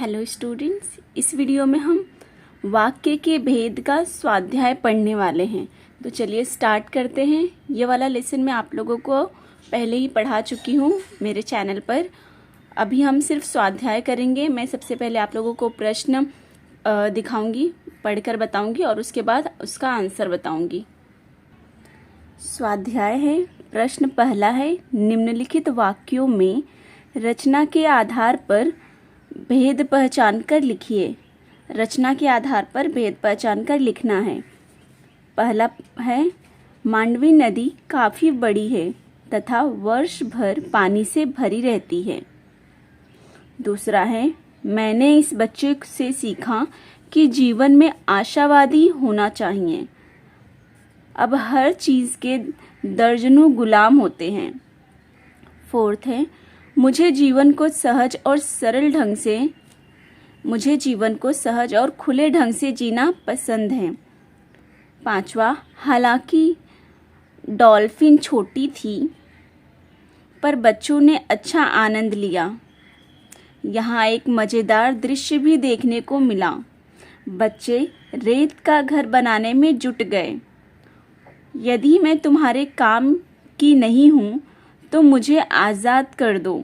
Hello students, इस video में हम वाक्य के भेद का स्वाध्याय पढ़ने वाले हैं। तो चलिए स्टार्ट करते हैं। ये वाला लेसन मैं आप लोगों को पहले ही पढ़ा चुकी हूँ मेरे चैनल पर। अभी हम सिर्फ स्वाध्याय करेंगे। मैं सबसे पहले आप लोगों को प्रश्न दिखाऊंगी, पढ़कर बताऊंगी और उसके बाद उसका आंसर बताऊंगी। स्वाध्याय है। प्रश्न पहला है, निम्नलिखित वाक्यों में रचना के आधार पर भेद पहचान कर लिखिए। रचना के आधार पर भेद पहचान कर लिखना है। पहला है, मांडवी नदी काफ़ी बड़ी है तथा वर्ष भर पानी से भरी रहती है। दूसरा है, मैंने इस बच्चे से सीखा कि जीवन में आशावादी होना चाहिए। अब हर चीज़ के दर्जनों गुलाम होते हैं। फोर्थ है, मुझे जीवन को सहज और खुले ढंग से जीना पसंद है। पांचवा, हालांकि डॉल्फिन छोटी थी पर बच्चों ने अच्छा आनंद लिया। यहाँ एक मज़ेदार दृश्य भी देखने को मिला। बच्चे रेत का घर बनाने में जुट गए। यदि मैं तुम्हारे काम की नहीं हूँ तो मुझे आज़ाद कर दो।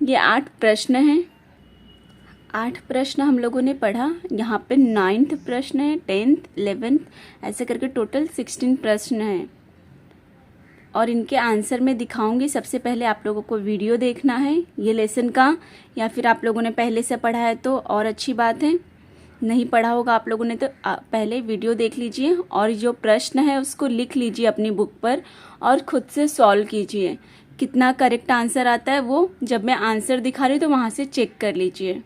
ये 8 प्रश्न हैं। 8 प्रश्न हम लोगों ने पढ़ा। यहाँ पे 9th प्रश्न है, 10th, 11th, ऐसे करके टोटल 16 प्रश्न हैं और इनके आंसर मैं दिखाऊंगी। सबसे पहले आप लोगों को वीडियो देखना है ये लेसन का, या फिर आप लोगों ने पहले से पढ़ा है तो और अच्छी बात है। नहीं पढ़ा होगा आप लोगों ने तो पहले वीडियो देख लीजिए और जो प्रश्न है उसको लिख लीजिए अपनी बुक पर और खुद से सॉल्व कीजिए। कितना करेक्ट आंसर आता है वो जब मैं आंसर दिखा रही हूँ तो वहाँ से चेक कर लीजिए।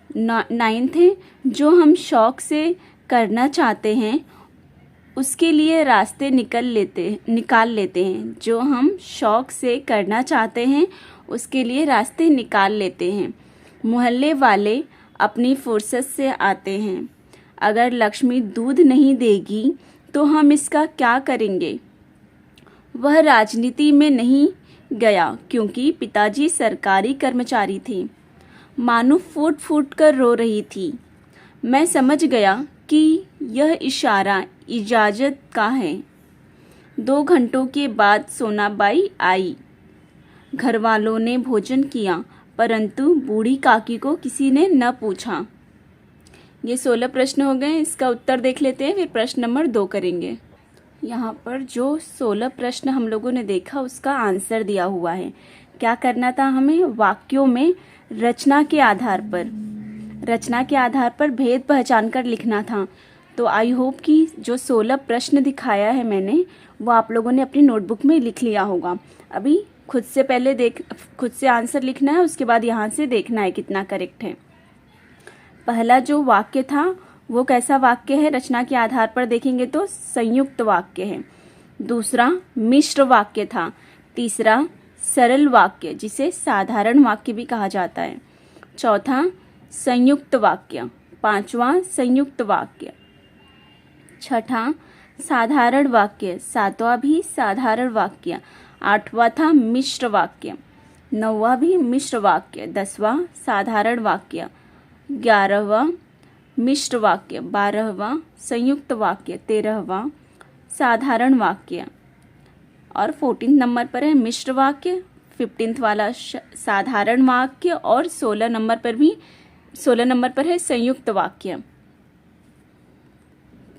9th है, जो हम शौक से करना चाहते हैं उसके लिए रास्ते निकाल लेते हैं। जो हम शौक से करना चाहते हैं उसके लिए रास्ते निकाल लेते हैं। मोहल्ले वाले अपनी फुर्सत से आते हैं। अगर लक्ष्मी दूध नहीं देगी तो हम इसका क्या करेंगे? वह राजनीति में नहीं गया क्योंकि पिताजी सरकारी कर्मचारी थे। मानू फूट फूट कर रो रही थी। मैं समझ गया कि यह इशारा इजाज़त का है। 2 घंटों के बाद सोनाबाई आई। घर वालों ने भोजन किया परंतु बूढ़ी काकी को किसी ने न पूछा। ये 16 प्रश्न हो गए। इसका उत्तर देख लेते हैं, फिर प्रश्न नंबर 2 करेंगे। यहाँ पर जो 16 प्रश्न हम लोगों ने देखा उसका आंसर दिया हुआ है। क्या करना था हमें? वाक्यों में रचना के आधार पर भेद पहचान कर लिखना था। तो आई होप कि जो 16 प्रश्न दिखाया है मैंने वो आप लोगों ने अपनी नोटबुक में लिख लिया होगा। अभी खुद से आंसर लिखना है, उसके बाद यहाँ से देखना है कितना करेक्ट है। पहला जो वाक्य था वो कैसा वाक्य है? रचना के आधार पर देखेंगे तो संयुक्त वाक्य है। दूसरा मिश्र वाक्य था। तीसरा सरल वाक्य जिसे साधारण वाक्य भी कहा जाता है। चौथा संयुक्त वाक्य। पांचवा संयुक्त वाक्य। छठा साधारण वाक्य। सातवां भी साधारण वाक्य। 8वां था मिश्र वाक्य। 9वां भी मिश्र वाक्य। 10वां साधारण वाक्य। 11वां मिश्र वाक्य। 12वां संयुक्त वाक्य। 13वां साधारण वाक्य और 14 नंबर पर है मिश्र वाक्य। 15th वाला साधारण वाक्य और 16 नंबर पर है संयुक्त वाक्य।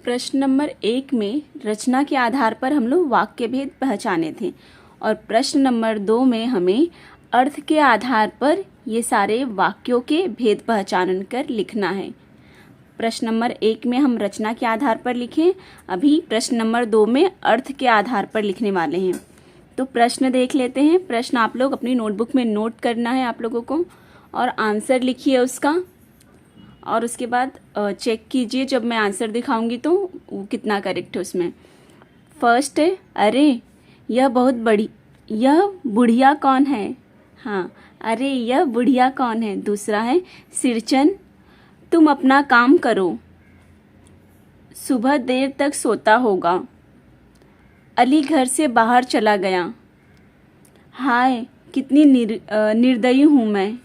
प्रश्न नंबर 1 में रचना के आधार पर हम लोग वाक्य भेद पहचाने थे और प्रश्न नंबर 2 में हमें अर्थ के आधार पर ये सारे वाक्यों के भेद पहचान कर लिखना है। प्रश्न नंबर 1 में हम रचना के आधार पर लिखें। अभी प्रश्न नंबर 2 में अर्थ के आधार पर लिखने वाले हैं। तो प्रश्न देख लेते हैं। प्रश्न आप लोग अपनी नोटबुक में नोट करना है आप लोगों को और आंसर लिखिए उसका और उसके बाद चेक कीजिए जब मैं आंसर दिखाऊंगी तो वो कितना करेक्ट है उसमें। फर्स्ट है, अरे यह बुढ़िया कौन है? हाँ, अरे यह बुढ़िया कौन है। दूसरा है, सिरचन तुम अपना काम करो, सुबह देर तक सोता होगा। अली घर से बाहर चला गया। हाय कितनी निर्दयी हूँ मैं।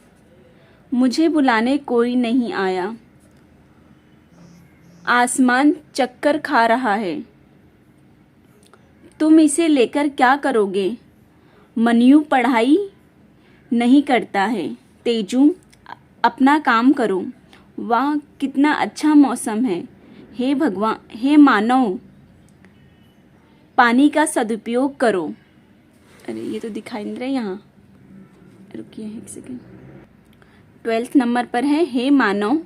मुझे बुलाने कोई नहीं आया। आसमान चक्कर खा रहा है। तुम इसे लेकर क्या करोगे? मन्यू पढ़ाई नहीं करता है। तेजू, अपना काम करो। वाह, कितना अच्छा मौसम है। हे भगवान, हे मानव, पानी का सदुपयोग करो। अरे ये तो दिखाई नहीं रहा यहाँ, रुकिए एक सेकेंड। 12th नंबर पर है हे मानव,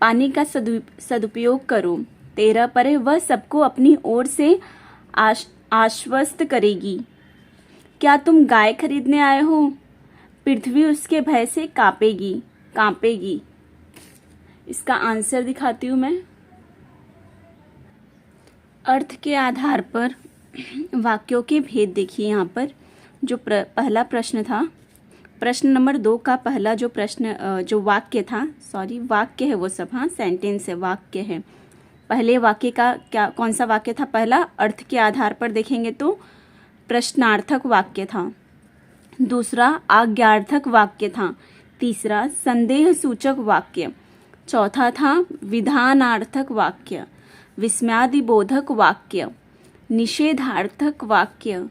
पानी का सदुपयोग करो। 13 पर है वह सबको अपनी ओर से आश्वस्त करेगी। क्या तुम गाय खरीदने आए हो? पृथ्वी उसके भय से कांपेगी। इसका आंसर दिखाती हूँ मैं। अर्थ के आधार पर वाक्यों के भेद देखिए। यहाँ पर जो पहला प्रश्न था, प्रश्न नंबर 2 का पहला जो प्रश्न जो वाक्य था, वाक्य है वो सब, हाँ सेंटेंस है, वाक्य है। पहले वाक्य का कौन सा वाक्य था? पहला अर्थ के आधार पर देखेंगे तो प्रश्नार्थक वाक्य था। दूसरा आज्ञार्थक वाक्य था। तीसरा संदेह सूचक वाक्य। चौथा था विधानार्थक वाक्य, विस्मयादिबोधक वाक्य, निषेधार्थक वाक्य,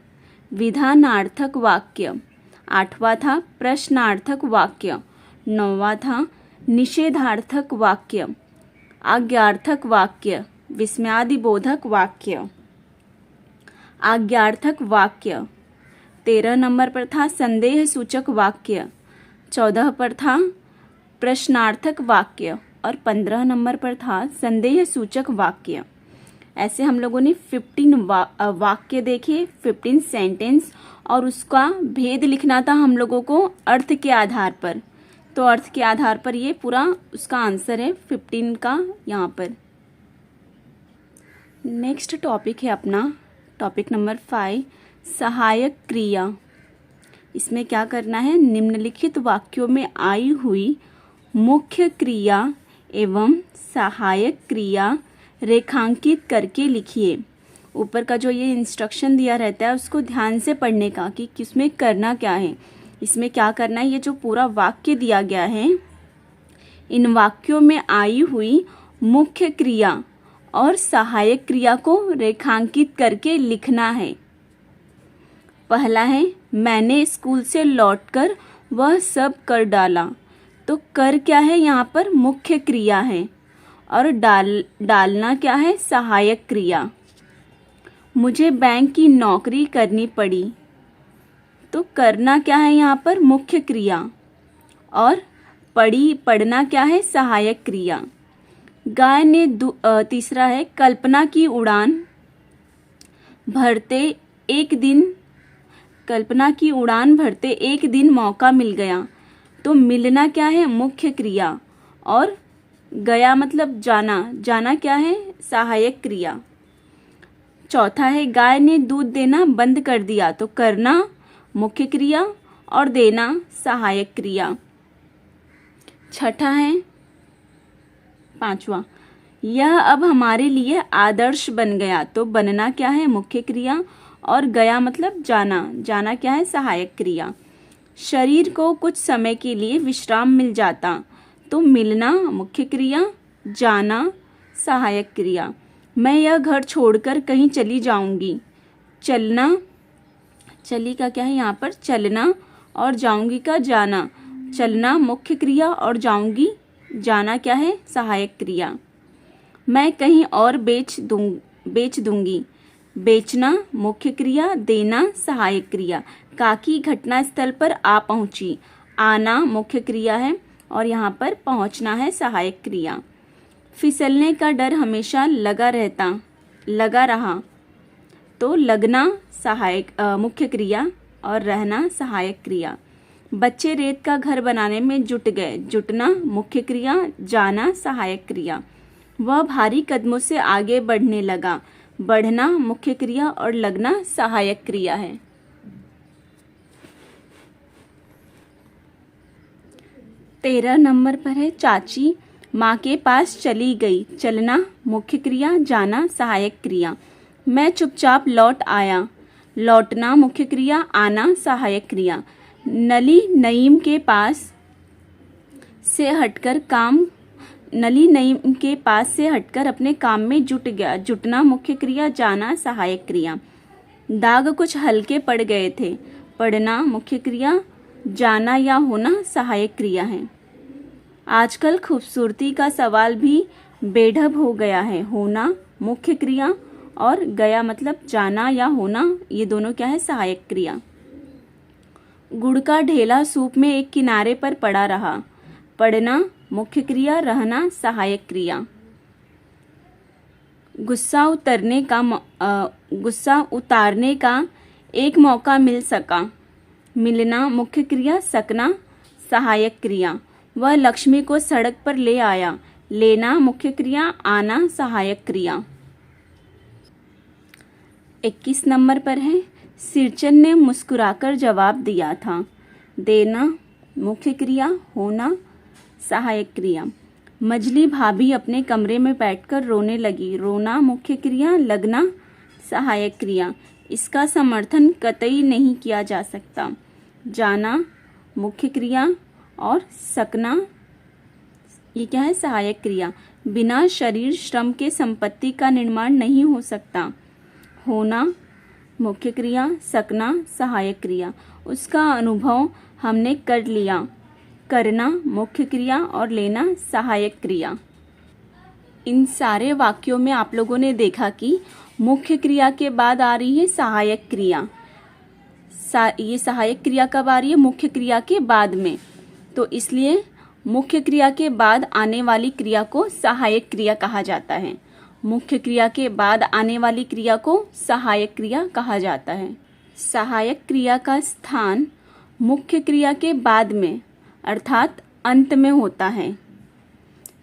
विधानार्थक वाक्य। 8वां था प्रश्नार्थक वाक्य। 9वां था निषेधार्थक वाक्य, आज्ञार्थक वाक्य, विस्मयादिबोधक वाक्य, आज्ञार्थक वाक्य। 13 नंबर पर था संदेह सूचक वाक्य। 14 पर था प्रश्नार्थक वाक्य और 15 नंबर पर था संदेह सूचक वाक्य। ऐसे हम लोगों ने 15 वाक्य देखे, 15 सेंटेंस, और उसका भेद लिखना था हम लोगों को अर्थ के आधार पर। तो अर्थ के आधार पर ये पूरा उसका आंसर है 15 का यहाँ पर। नेक्स्ट टॉपिक है अपना टॉपिक नंबर 5, सहायक क्रिया। इसमें क्या करना है? निम्नलिखित वाक्यों में आई हुई मुख्य क्रिया एवं सहायक क्रिया रेखांकित करके लिखिए। ऊपर का जो ये इंस्ट्रक्शन दिया रहता है उसको ध्यान से पढ़ने का कि किसमें करना क्या है, इसमें क्या करना है। ये जो पूरा वाक्य दिया गया है, इन वाक्यों में आई हुई मुख्य क्रिया और सहायक क्रिया को रेखांकित करके लिखना है। पहला है मैंने स्कूल से लौटकर वह सब कर डाला। तो कर क्या है? यहाँ पर मुख्य क्रिया है और डालना क्या है? सहायक क्रिया। मुझे बैंक की नौकरी करनी पड़ी। तो करना क्या है? यहाँ पर मुख्य क्रिया और पढ़ना क्या है? सहायक क्रिया। गाय ने तीसरा है कल्पना की उड़ान भरते एक दिन मौका मिल गया। तो मिलना क्या है? मुख्य क्रिया और गया मतलब जाना क्या है? सहायक क्रिया। चौथा है गाय ने दूध देना बंद कर दिया। तो करना मुख्य क्रिया और देना सहायक क्रिया। छठा है 5वां, यह अब हमारे लिए आदर्श बन गया। तो बनना क्या है? मुख्य क्रिया और गया मतलब जाना क्या है? सहायक क्रिया। शरीर को कुछ समय के लिए विश्राम मिल जाता। तो मिलना मुख्य क्रिया, जाना सहायक क्रिया। मैं यह घर छोड़कर कहीं चली जाऊंगी। चली का क्या है यहाँ पर? चलना और जाऊंगी का जाना। चलना मुख्य क्रिया और जाऊंगी जाना क्या है? सहायक क्रिया। मैं कहीं और बेच दूंगी। बेचना मुख्य क्रिया, देना सहायक क्रिया। काकी घटना स्थल पर आ पहुंची। आना मुख्य क्रिया है और यहाँ पर पहुंचना है सहायक क्रिया। फिसलने का डर हमेशा लगा रहा। तो लगना मुख्य क्रिया और रहना सहायक क्रिया। बच्चे रेत का घर बनाने में जुट गए। जुटना मुख्य क्रिया, जाना सहायक क्रिया। वह भारी कदमों से आगे बढ़ने लगा। बढ़ना मुख्य क्रिया और लगना सहायक क्रिया है। तेरह नंबर पर है चाची माँ के पास चली गई। चलना मुख्य क्रिया, जाना सहायक क्रिया। मैं चुपचाप लौट आया। लौटना मुख्य क्रिया, आना सहायक क्रिया। नली नईम के पास से हटकर काम नली नईम के पास से हटकर अपने काम में जुट गया। जुटना मुख्य क्रिया, जाना सहायक क्रिया। दाग कुछ हल्के पड़ गए थे। पड़ना मुख्य क्रिया, जाना या होना सहायक क्रिया है। आजकल खूबसूरती का सवाल भी बेढब हो गया है। होना मुख्य क्रिया और गया मतलब जाना या होना, ये दोनों क्या है, सहायक क्रिया। गुड़ का ढेला सूप में एक किनारे पर पड़ा रहा। पड़ना मुख्य क्रिया, रहना सहायक क्रिया। गुस्सा उतारने का एक मौका मिल सका। मिलना मुख्य क्रिया, सकना सहायक क्रिया। वह लक्ष्मी को सड़क पर ले आया। लेना मुख्य क्रिया, आना सहायक क्रिया। 21 नंबर पर है, सिरचन ने मुस्कुराकर जवाब दिया था। देना मुख्य क्रिया, होना सहायक क्रिया। मजली भाभी अपने कमरे में बैठकर रोने लगी। रोना मुख्य क्रिया, लगना सहायक क्रिया। इसका समर्थन कतई नहीं किया जा सकता। जाना मुख्य क्रिया और सकना ये क्या है, सहायक क्रिया। बिना शरीर श्रम के संपत्ति का निर्माण नहीं हो सकता। होना मुख्य क्रिया, सकना सहायक क्रिया। उसका अनुभव हमने कर लिया। करना मुख्य क्रिया और लेना सहायक क्रिया। इन सारे वाक्यों में आप लोगों ने देखा कि मुख्य क्रिया के बाद आ रही है सहायक क्रिया। ये सहायक क्रिया कब आ रही है, मुख्य क्रिया के बाद में। तो इसलिए मुख्य क्रिया के बाद आने वाली क्रिया को सहायक क्रिया कहा जाता है। मुख्य क्रिया के बाद आने वाली क्रिया को सहायक क्रिया कहा जाता है। सहायक क्रिया का स्थान मुख्य क्रिया के बाद में अर्थात अंत में होता है।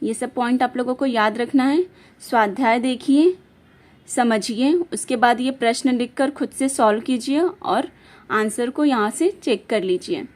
ये सब पॉइंट आप लोगों को याद रखना है। स्वाध्याय देखिए, समझिए, उसके बाद ये प्रश्न लिखकर खुद से सॉल्व कीजिए और आंसर को यहाँ से चेक कर लीजिए।